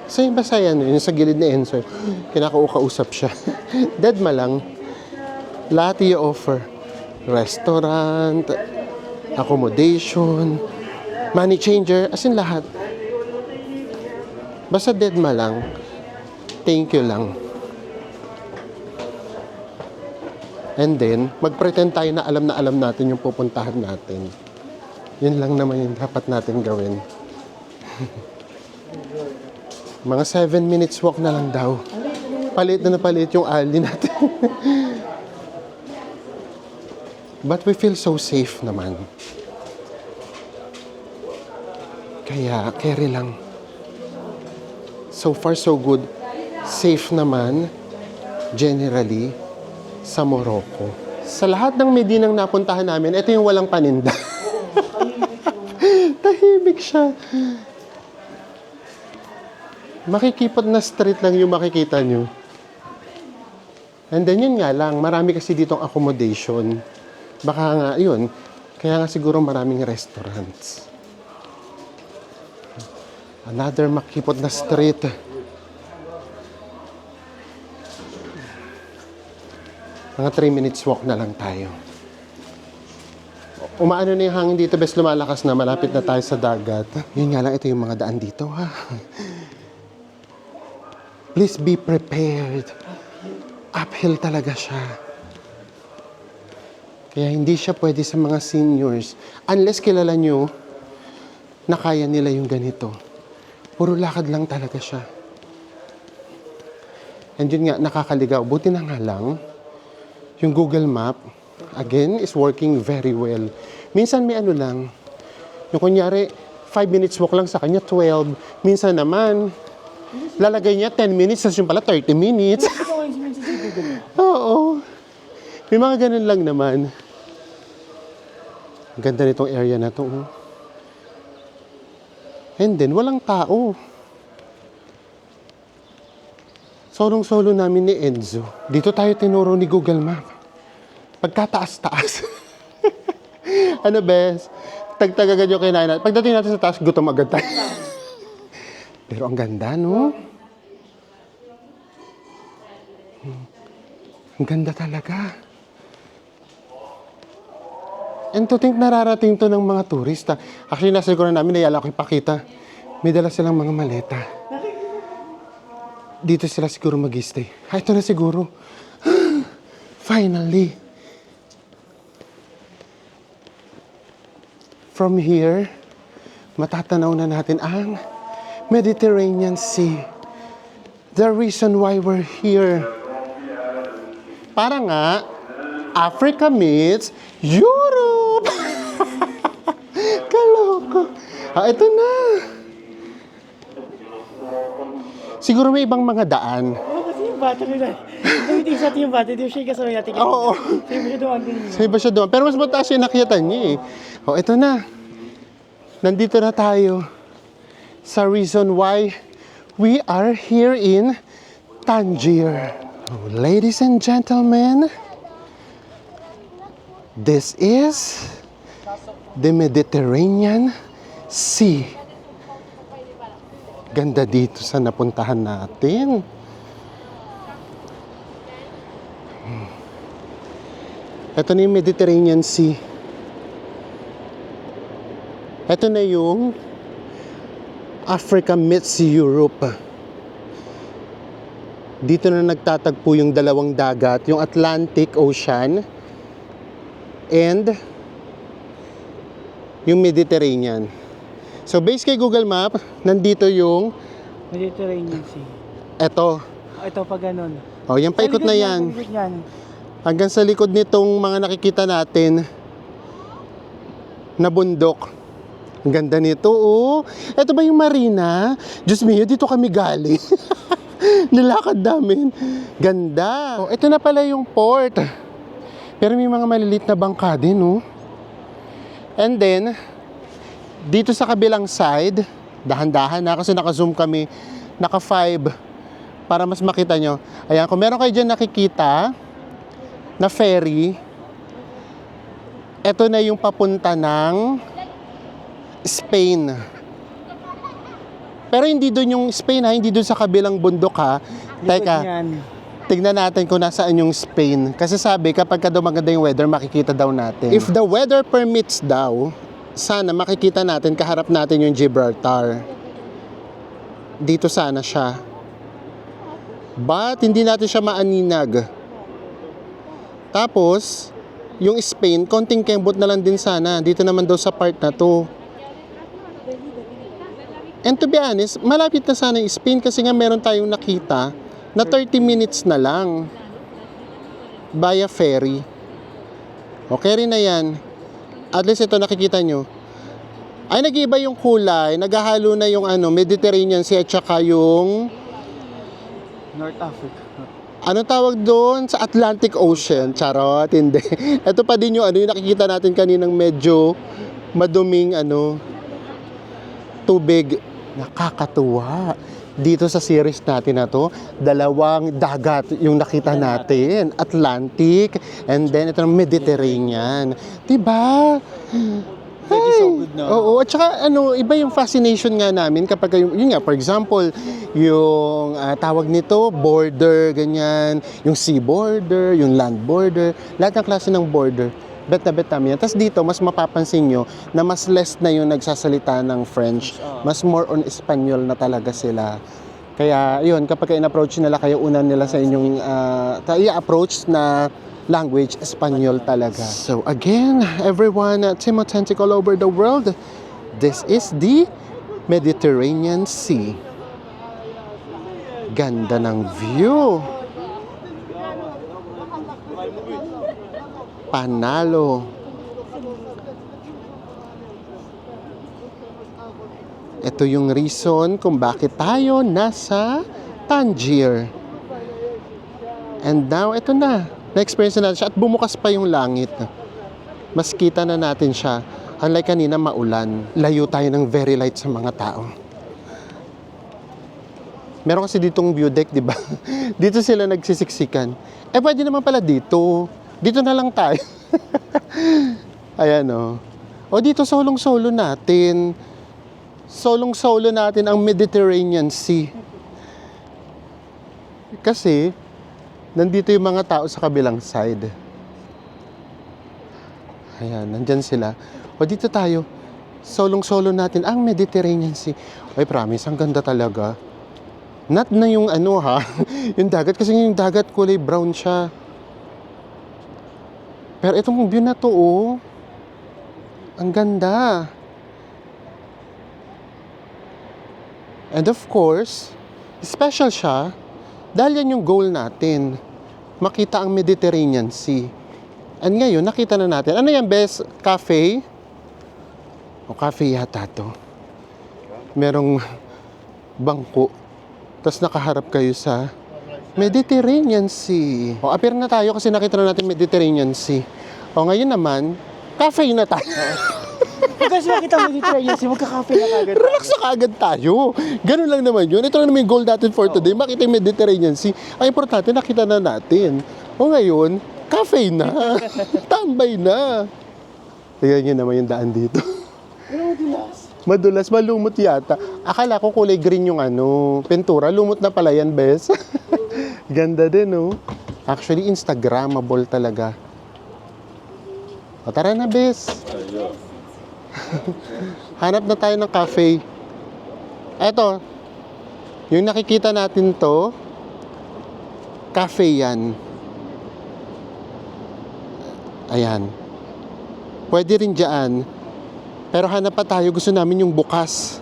So, yung basta yan, yung sa gilid na Enzo, kinakausap siya. Dead ma lang. Lahat i-offer. Restaurant, accommodation, money changer, as in lahat. Basta dead ma lang. Thank you lang. And then, mag-pretend tayo na alam natin yung pupuntahan natin. Yun lang naman yung dapat natin gawin. Mga 7 minutes walk na lang daw. Palit na palit yung alley natin. But we feel so safe naman. Kaya, carry lang. So far, so good. Safe naman, generally, sa Morocco. Sa lahat ng Medinang napuntahan namin, ito yung walang paninda. Tahimik siya. Makikipot na street lang yung makikita nyo. And then yun nga lang, marami kasi ditong accommodation. Baka nga, yun, kaya nga siguro maraming restaurants. Another makipot na street. Mga 3 minutes walk na lang tayo. Umaano na yung hangin dito, bes lumalakas na, malapit na tayo sa dagat. Yun nga lang, ito yung mga daan dito, ha. Please be prepared. Uphill talaga siya. Kaya hindi siya pwede sa mga seniors. Unless kilala nyo na kaya nila yung ganito. Puro lakad lang talaga siya. And yun nga, nakakaligaw. Buti na nga lang, yung Google Map, again, is working very well. Minsan may ano lang, yung kunyari, 5 minutes walk lang sa kanya, 12. Minsan naman, lalagay niya 10 minutes, tapos yung pala 30 minutes. Oo. May mga ganun lang naman. Ang ganda nitong area na to. Oh. And then, walang tao. Solong-solo namin ni Enzo. Dito tayo tinuro ni Google Map. Pagkataas-taas. Ano, bes? Tagtagagan yung kinain natin. Pagdating natin sa taas, gutom agad tayo. Pero ang ganda, no? Ang ganda talaga. And to think nararating to ng mga turista. Actually, nasa siguro namin, nayala ko ipakita. May dala silang mga maleta. Dito sila siguro mag-stay. Ito na siguro. Finally. From here, matatanaw na natin ang Mediterranean Sea. The reason why we're here. Para nga, Africa meets Europe! Kaloko. Ito na. Siguro may ibang mga daan. Kasi yung bata nila. Gamitin sa atin yung bata. Di siya kasama natin. Oo. Sa iba siya doon din. Sa iba siya doon. Pero mas mataas yung nakita niya eh. Ito na. Nandito na tayo sa reason why we are here in Tangier. Ladies and gentlemen, this is the Mediterranean Sea. Ganda dito sa napuntahan natin. Ito na yung Mediterranean Sea. Ito na yung Africa meets Europe. Dito na nagtatagpo yung dalawang dagat, yung Atlantic Ocean and yung Mediterranean. So based kay Google Map, nandito yung Mediterranean Sea. eto. Ito pa ganun. Yan paikot na yan. Hanggang sa likod nitong mga nakikita natin na bundok. Ang ganda nito, oh. Ito ba yung marina? Diyos mio, dito kami galing. Nilakad namin. Ganda. Ito na pala yung port. Pero may mga malilit na bangka din, oh. And then, dito sa kabilang side, dahan-dahan na kasi naka-zoom kami, naka-5 para mas makita nyo. Ayan, kung meron kayo dyan nakikita na ferry, ito na yung papunta ng Spain. Pero hindi doon yung Spain ha, hindi doon sa kabilang bundok ha. Teka, Tignan natin kung nasaan yung Spain. Kasi sabi, kapag ka daw maganda yung weather, makikita daw natin. If the weather permits daw, sana makikita natin, kaharap natin yung Gibraltar. Dito sana siya. But, hindi natin siya maaninag. Tapos, yung Spain, konting kembot na lang din sana. Dito naman daw sa part na to. And to be honest, malapit na sana yung Spain kasi nga meron tayong nakita na 30 minutes na lang via ferry. Okay rin na yan. At least ito nakikita nyo. Ay, nag-iiba yung kulay. Naghahalo na yung Mediterranean Sea at saka yung North Africa. anong tawag doon? Sa Atlantic Ocean. Charot, hindi. Ito pa din yung yung nakikita natin kaninang medyo maduming tubig. Nakakatuwa. Dito sa series natin na to, dalawang dagat yung nakita natin. Atlantic, and then ito ng Mediterranean. Diba? Pwede so good na. Oo, at saka iba yung fascination nga namin kapag yun nga, for example, yung tawag nito, border, ganyan, yung sea border, yung land border, lahat ng klase ng border. Bet na bet namin yan. Tapos dito, mas mapapansin nyo na mas less na yung nagsasalita ng French. Mas more on Espanyol na talaga sila. Kaya, yun, kapag in-approach nila kayo, una nila sa inyong i-approach na language, Espanyol talaga. So, again, everyone, Team Authentic all over the world, this is the Mediterranean Sea. Ganda ng view. Panalo. Ito yung reason kung bakit tayo nasa Tangier. And now, ito na. Na-experience na natin siya at bumukas pa yung langit. Mas kita na natin siya. Unlike kanina, maulan. Layo tayo ng very light sa mga tao. Meron kasi ditong view deck, di ba? Dito sila nagsisiksikan. Pwede naman pala dito. Dito na lang tayo. Ayan o. O dito solong-solo natin. Solong-solo natin ang Mediterranean Sea. Kasi, nandito yung mga tao sa kabilang side. Ayan, nandyan sila. O dito tayo. Solong-solo natin ang Mediterranean Sea. Ay, promise, ang ganda talaga. Not na yung yung dagat. Kasi yung dagat kulay brown siya. Pero itong view na to, ang ganda. And of course, special siya dahil yan yung goal natin. Makita ang Mediterranean Sea. And ngayon, nakita na natin. Ano yan, best? Cafe? O cafe yata to. Merong bangko. Tapos nakaharap kayo sa Mediterranean Sea. O, appear na tayo kasi nakita na natin Mediterranean Sea. O, ngayon naman, cafe na tayo. Kasi makita mo dito Mediterranean Sea, magka-cafe na kagad. Relax na kaagad tayo. Ganun lang naman yun. Ito lang naman yung goal natin for today. Makita yung Mediterranean Sea. Ang importante, nakita na natin. O ngayon, cafe na. Tambay na. Tingnan nyo naman yung daan dito. Madulas, malumot yata. Akala ko kulay green yung pintura. Lumot na pala yan, bes. Ganda din, no? Actually, Instagrammable talaga. O, tara na, bes. Hanap na tayo ng cafe. Eto, yung nakikita natin to, cafe yan. Ayan. Pwede rin dyan. Pero hanap pa tayo, gusto namin yung bukas.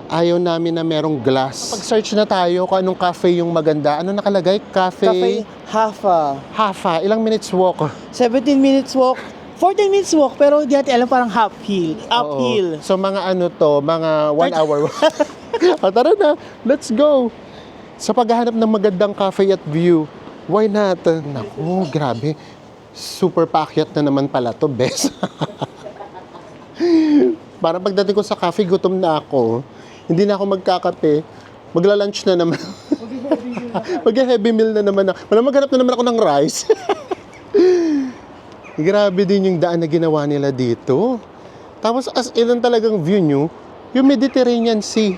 Ayaw namin na merong glass. Pag-search na tayo kung anong cafe yung maganda. Ano nakalagay? Cafe Hafa. Hafa. Ilang minutes walk? 17 minutes walk. 14 minutes walk, pero di natin alam parang uphill. Oo. So mga mga 1 hour. O, tara na, let's go. Sa paghahanap ng magandang cafe at view, why not? Naku, grabe. Super paakyat na naman pala to, bes. Parang pagdating ko sa cafe, gutom na ako. Hindi na ako magkakape. Magla-lunch na naman. Mag-heavy meal na naman. Maghanap na naman ako ng rice. Grabe din yung daan na ginawa nila dito. Tapos as ilan talagang view nyo, yung Mediterranean Sea.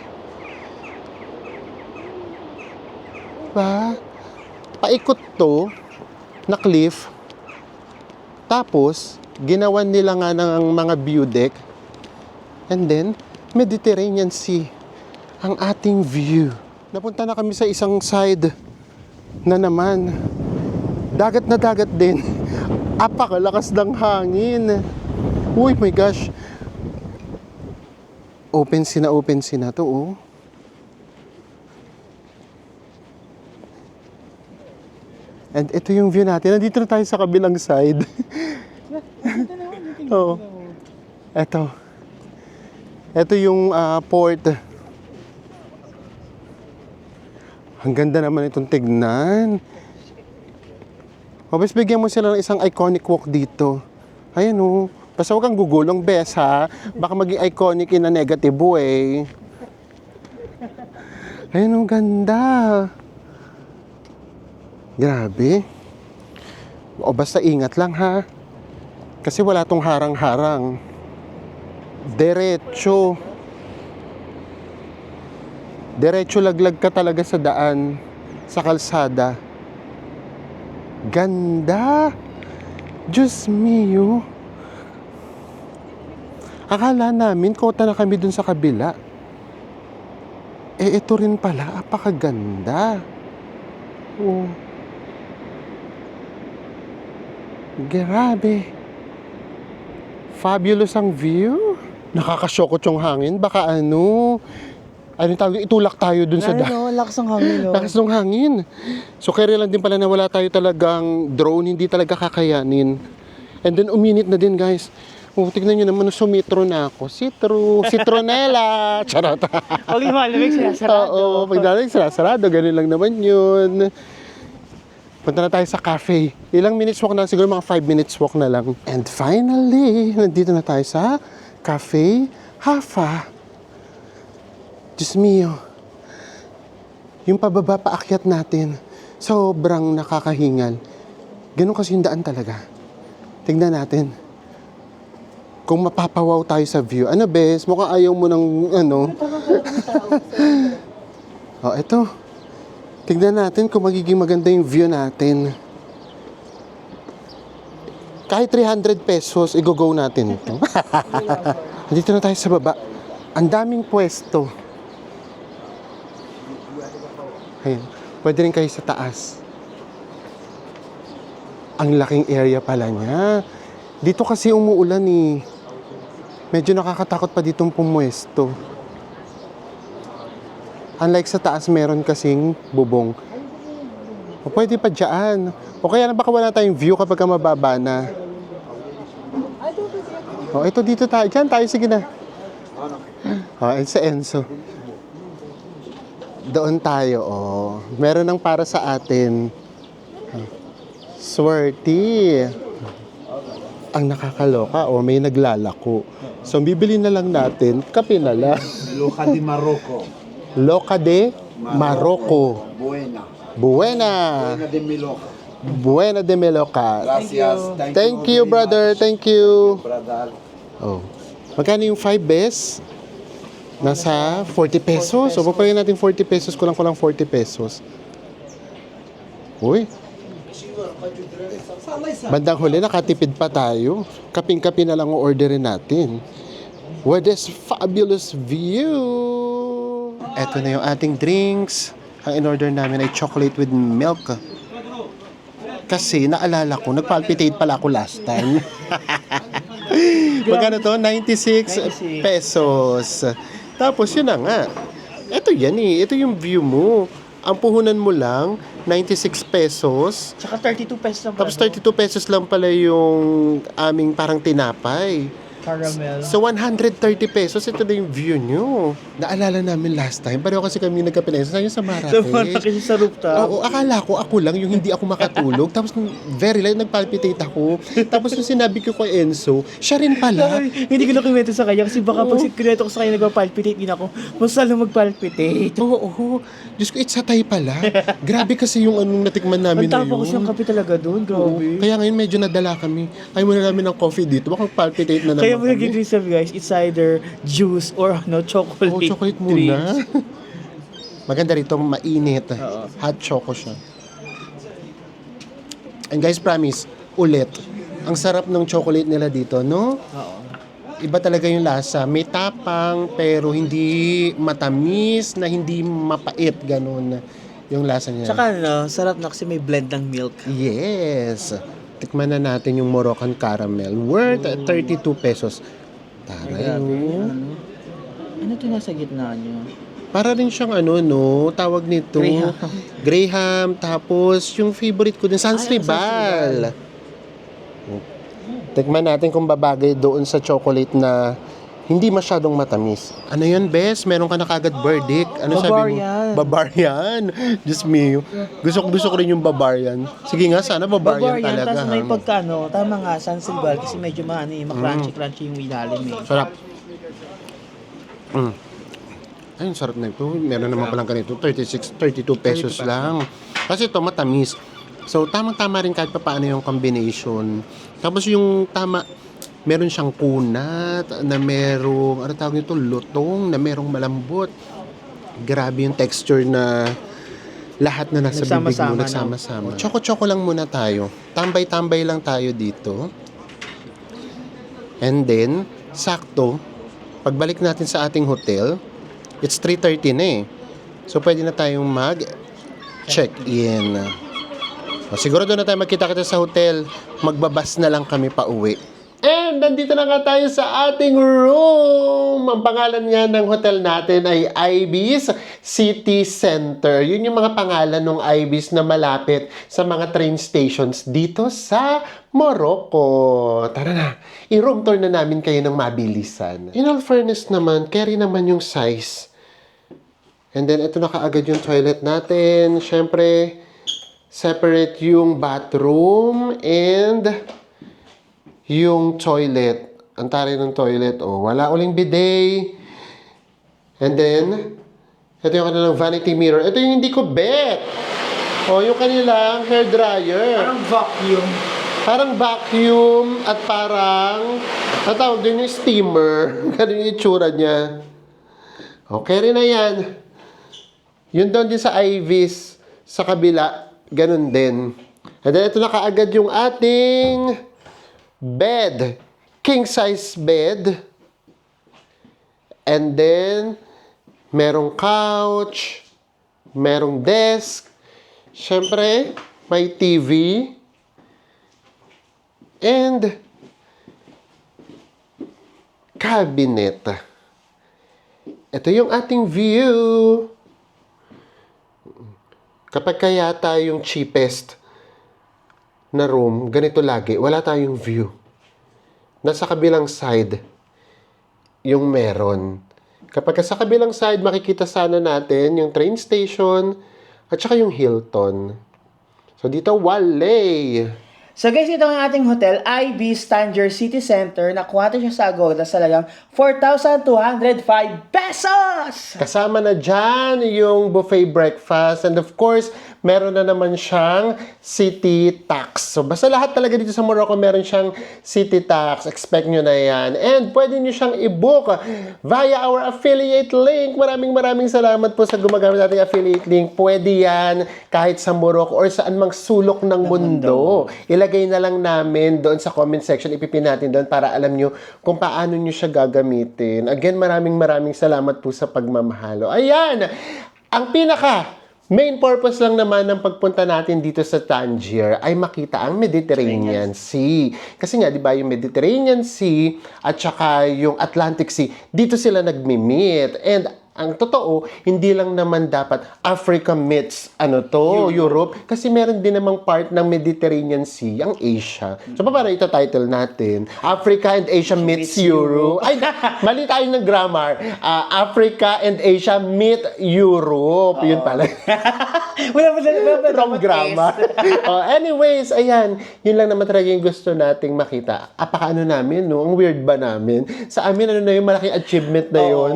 ba? Paikot to na cliff. Tapos, ginawan nila nga ng mga view deck. And then, Mediterranean Sea. Ang ating view. Napunta na kami sa isang side na naman. Dagat na dagat din. Apakalakas ng hangin. Uy, my gosh. Open sea na to, oh. And ito yung view natin. Nandito na tayo sa kabilang side. Oo. Ito. Ito yung port. Ang ganda naman itong tignan. O, bes, bigyan mo sila ng isang iconic walk dito. Ayan, oh. Basta huwag kang gugulong, bes, ha? Baka maging iconic in a negative way. Ayan, ang ganda. Grabe. O, basta ingat lang, ha? Kasi wala tong harang-harang. Diretso. Diretso laglag ka talaga sa daan, sa kalsada. Ganda. Diyos mio. Akala namin kota na kami dun sa kabila. Eh, ito rin pala. Apakaganda. Oh. Grabe. Fabulous ang view. Nakakasyokot yung hangin. Baka ano tawag, itulak tayo dun sa Ano, lakas ng hangin, no? lakas ng hangin. So, kaya lang din pala na wala tayo talagang drone, hindi talaga kakayanin. And then, uminit na din, guys. Oh, tignan nyo naman, sumitro na ako. Citronella! Charot. Pag yung malamig, sinasarado. Oo, pag nalang sarado, ganun lang naman yun. Punta na tayo sa cafe. Ilang minutes walk na, siguro mga 5 minutes walk na lang. And finally, nandito na tayo sa Cafe Hafa. Diyos mio. Yung pababa paakyat natin, sobrang nakakahingal. Ganun kasi yung daan talaga. Tignan natin. Kung mapapawaw tayo sa view. Ano, bes? Mukhang ayaw mo ng ano. Oh, eto. Tignan natin kung magiging maganda yung view natin. Kahit 300 pesos, i-go natin ito. Dito na tayo sa baba. Ang daming pwesto. Ayan. Pwede rin kayo sa taas. Ang laking area pala niya. Dito kasi umuulan eh. Medyo nakakatakot pa ditong pumwesto. Unlike sa taas, meron kasing bubong. O pwede pa dyan. O kaya na baka wala tayong view kapag mababa na. O ito dito tayo. Dyan tayo, sige na. O, sa Enzo. Doon tayo, oh. Meron ng para sa atin. Swerte. Ang nakakaloka, oh, may naglalako. So, bibili na lang natin, kape na lang. Loca de Marocco. Loca de Marocco. Buena. Buena. Buena de Miloca. Buena de Meloca. Gracias. Thank you, brother. Thank you. Brother. Oh. Magkano yung 5 bes? Nasa 40 pesos. So, papagyan natin 40 pesos. Kulang-kulang 40 pesos. Uy. Bandang huli, nakatipid pa tayo. Kaping-kapi na lang orderin natin. With this fabulous view. Eto na yung ating drinks. Ang in-order namin ay chocolate with milk. Kasi naalala ko, nagpalpitate pala ako last time. Magkano to? 96 pesos. Tapos yun na nga. Ito yan eh. Ito yung view mo. Ang puhunan mo lang, 96 pesos. Tsaka 32 pesos lang. Tapos 32 pesos lang pala yung aming parang tinapay. Caramel. So 130 pesos, ito na yung view nyo. Naalala namin last time, pareho kasi kami nagkapineso sa Sa Marrakech. Marrakech sa rooftop. Oo, akala ko ako lang yung hindi ako makatulog. Tapos very late, nagpalpitate ako. Tapos nung sinabi ko kay Enzo, siya rin pala. Hindi ko na kinuwento sa kanya kasi baka pag kinuwento ko sa kanya nagpa-palpitate din ako. Mas lalo mag-palpitate. Oo. Diyos ko, it's satay pala. Grabe kasi yung anong natikman namin Ang na tapos yun. ng kape talaga doon. Grabe. Kaya ngayon medyo nadala kami. Ayaw muna namin ng coffee dito. Baka palpitate na naman Kaya mo kami. nag-drink sabi guys, it's either juice or chocolate. Oh, chocolate muna. Maganda rito, mainit. Hot choco siya. And guys, promise, ulit. Ang sarap ng chocolate nila dito, no? Oo. Iba talaga yung lasa. May tapang, pero hindi matamis, na hindi mapait. Ganun yung lasa niya. Tsaka sarap na kasi may blend ng milk. Yes. Tikman na natin yung Moroccan caramel. Worth 32 pesos. Taray, oh. Ano ito nasa gitna niyo? Para rin siyang no, tawag nito. Graham. Graham. Tapos, yung favorite ko din, Sansribal. Tikman natin kung babagay doon sa chocolate na hindi masyadong matamis. Ano yun, Bes? Meron ka na kagad verdict. Ano sabi mo? Bavarian. Bavarian. Diyos me. Gusto ko rin yung Bavarian. Sige nga, sana Bavarian talaga. Tapos may ha? pagkano, tama nga, Sansribal kasi medyo ma-crunchy-crunchy yung ilalim eh. Sarap. Ay, sarap na ito. Meron naman palang ganito. 32 pesos lang. Kasi ito matamis. So, tamang-tama rin kahit pa paano yung combination. Tapos yung meron siyang kunat, na merong, ano tawag nito, lutong, na merong malambot. Grabe yung texture na lahat na nasa bibig mo, nagsama-sama. Choco-choco lang muna tayo. Tambay-tambay lang tayo dito. And then, sakto, pagbalik natin sa ating hotel, it's 3:30 na eh. So, pwede na tayong mag-check-in. O, siguro doon na tayo magkita-kita sa hotel. Magbabas na lang kami pa uwi. And nandito na nga tayo sa ating room. Ang pangalan nga ng hotel natin ay Ibis City Center. Yun yung mga pangalan ng Ibis na malapit sa mga train stations dito sa Morocco. Tara na, i-room tour na namin kayo ng mabilisan. In all fairness naman, carry naman yung size. And then, ito na kaagad yung toilet natin. Siyempre, separate yung bathroom and yung toilet. Ang taray ng toilet. Oh, wala uling bidet. And then, ito yung kanilang vanity mirror. Ito yung hindi ko bet. Oh, yung kanilang hair dryer. Parang vacuum. Parang vacuum at parang tawag din yung steamer. Ganun yung itsura niya. Okay rin na yan. Yun doon din sa Ibis sa kabila. Ganun din. And then, ito na kaagad yung ating bed. King size bed. And then, merong couch. Merong desk. Siyempre, may TV. And, cabinet. Ito yung ating view. Kapag kaya tayong cheapest na room, ganito lagi, wala tayong view. Nasa kabilang side, yung meron. Kapag sa kabilang side, makikita sana natin yung train station at saka yung Hilton. So dito, wale. So guys, ito ang ating hotel, Ibis Tangier City Center. Nakuha siya sa Agoda sa lagang 4,205 pesos! Kasama na dyan yung buffet breakfast. And of course, meron na naman siyang city tax. So basta lahat talaga dito sa Morocco, meron siyang city tax. Expect nyo na yan. And pwede nyo siyang i-book via our affiliate link. Maraming salamat po sa gumagamit nating affiliate link. Pwede yan kahit sa Morocco or saan mang sulok ng mundo. Ilagay na lang namin doon sa comment section. Ipipin natin doon para alam nyo kung paano nyo siya gagamitin. Again, maraming salamat po sa pagmamahalo. Ayan! Ang main purpose lang naman ng pagpunta natin dito sa Tangier ay makita ang Mediterranean Sea. Kasi nga, di ba, yung Mediterranean Sea at saka yung Atlantic Sea, dito sila nagmi-meet. And ang totoo, hindi lang naman dapat Africa meets Europe. Kasi meron din namang part ng Mediterranean Sea, ang Asia. So, paano ita-title natin? Africa and Asia meets Europe. Ay, mali tayo ng grammar. Africa and Asia meet Europe. Yun pala. Wala pa Wrong grammar. Anyways, ayan. Yun lang naman talaga yung gusto nating makita. Apaka namin, no? Ang weird ba namin? Sa amin, na yung malaking achievement na yun?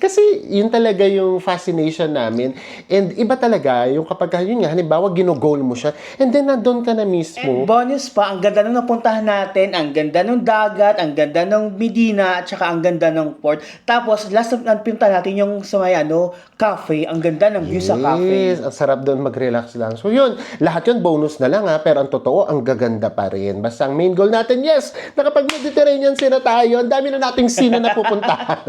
Kasi, yun talaga yung fascination namin. And iba talaga yung kapag yun nga, halimbawa, ginogol mo siya, and then nandun ka na And mismo. bonus pa, ang ganda nung napuntahan natin, ang ganda ng dagat, ang ganda ng Medina, at saka ang ganda ng port. Tapos, last na pinunta natin yung sa may cafe, ang ganda ng view sa cafe. Yes, ang sarap doon mag-relax lang. So yun, lahat yun bonus na lang pero ang totoo, ang gaganda pa rin. Basta ang main goal natin, yes, nakapag-Mediterranean scene na tayo, ang dami na nating scene na napupunta.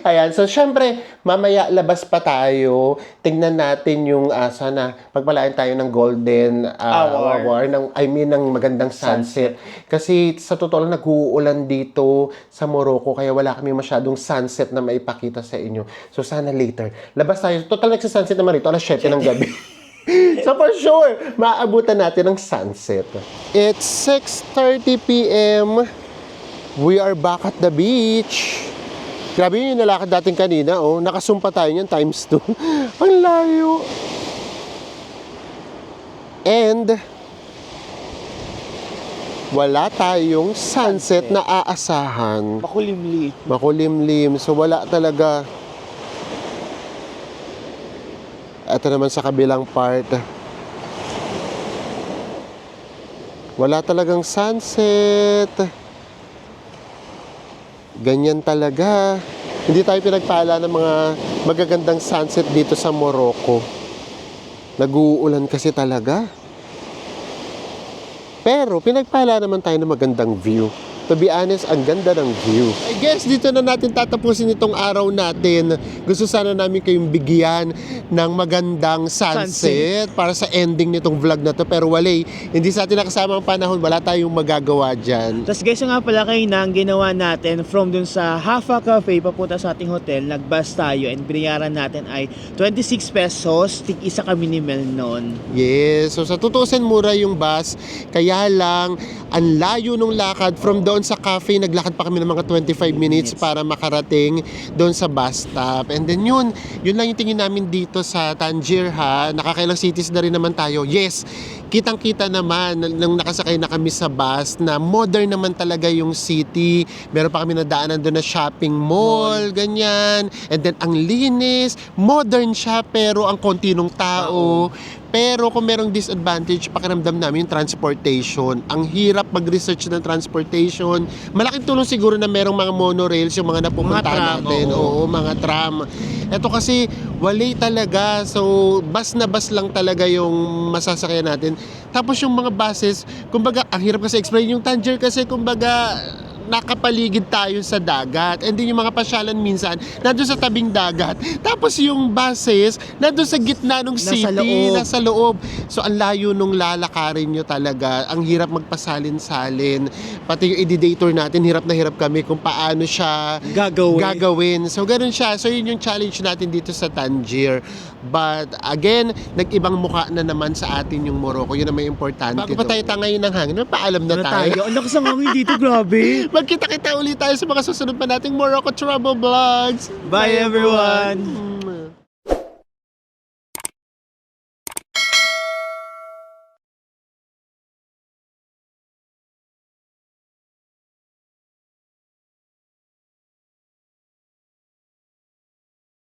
Ayan, so syempre, mamaya labas pa tayo, tingnan natin yung sana pagpalain tayo ng golden hour, ng magandang sunset. Kasi sa totoo lang, nag-uulan dito sa Morocco, kaya wala kami masyadong sunset na maipakita sa inyo. So sana later, labas tayo. Total nagsa-sunset naman rito, alas 7 ng gabi. So for sure, maaabutan natin ang sunset. It's 6:30 p.m. We are back at the beach. Grabe yung nalakad natin kanina, oh. Nakasumpa tayo niyan times 2. Ang layo. And wala tayong sunset na aasahan. Makulimlim. So wala talaga. Ito naman sa kabilang part. Wala talagang sunset. Ganyan talaga. Hindi tayo pinagpala ng mga magagandang sunset dito sa Morocco. Nag-uulan kasi talaga. Pero pinagpala naman tayo ng magandang view. To be honest, ang ganda ng view. I guess dito na natin tatapusin itong araw natin. Gusto sana namin kayong bigyan ng magandang sunset para sa ending nitong vlog na to. Pero wala, hindi sa atin nakasama ang panahon. Wala tayong magagawa dyan. Tapos guys, yung nga pala kayo na ang ginawa natin from dun sa Hafa Cafe papunta sa ating hotel, nag-bus tayo and binayaran natin ay 26 pesos. Tig-isa kami ni Mel noon. Yes, so sa tutusin mura yung bus. Kaya lang, ang layo nung lakad from doon sa cafe, naglakad pa kami ng mga 25 minutes para makarating doon sa bus stop. And then yun lang yung tingin namin dito sa Tangier ha. Nakakailang cities na rin naman tayo. Yes, kitang-kita naman nung nakasakay na kami sa bus na modern naman talaga yung city. Meron pa kami nadaanan doon na shopping mall, ganyan. And then ang linis, modern siya pero ang konti nung tao. Pero kung merong disadvantage, pakiramdam namin yung transportation. Ang hirap mag-research ng transportation. Malaking tulong siguro na merong mga monorails, yung mga napupuntahan natin. Oo, mga tram. Ito kasi, wali talaga. So, bus na bus lang talaga yung masasakyan natin. Tapos yung mga buses, kumbaga, ang hirap kasi explain. Yung Tangier kasi, kumbaga, nakapaligid tayo sa dagat. And then yung mga pasyalan minsan, nandun sa tabing dagat. Tapos yung buses, nandun sa gitna ng city, nasa loob. So ang layo nung lalakarin nyo talaga. Ang hirap magpasalin-salin. Pati yung editor natin, hirap na hirap kami kung paano siya gagawin. So ganun siya. So yun yung challenge natin dito sa Tangier. But again, nag-ibang mukha na naman sa atin yung Morocco. Yun ang may importante. Bago pa tayo tangayin ng hangin, paalam na tayo. Ang lakas ng hangin dito, grabe. Magkita-kita ulit tayo sa mga susunod pa nating Morocco Travel Vlogs. Bye everyone!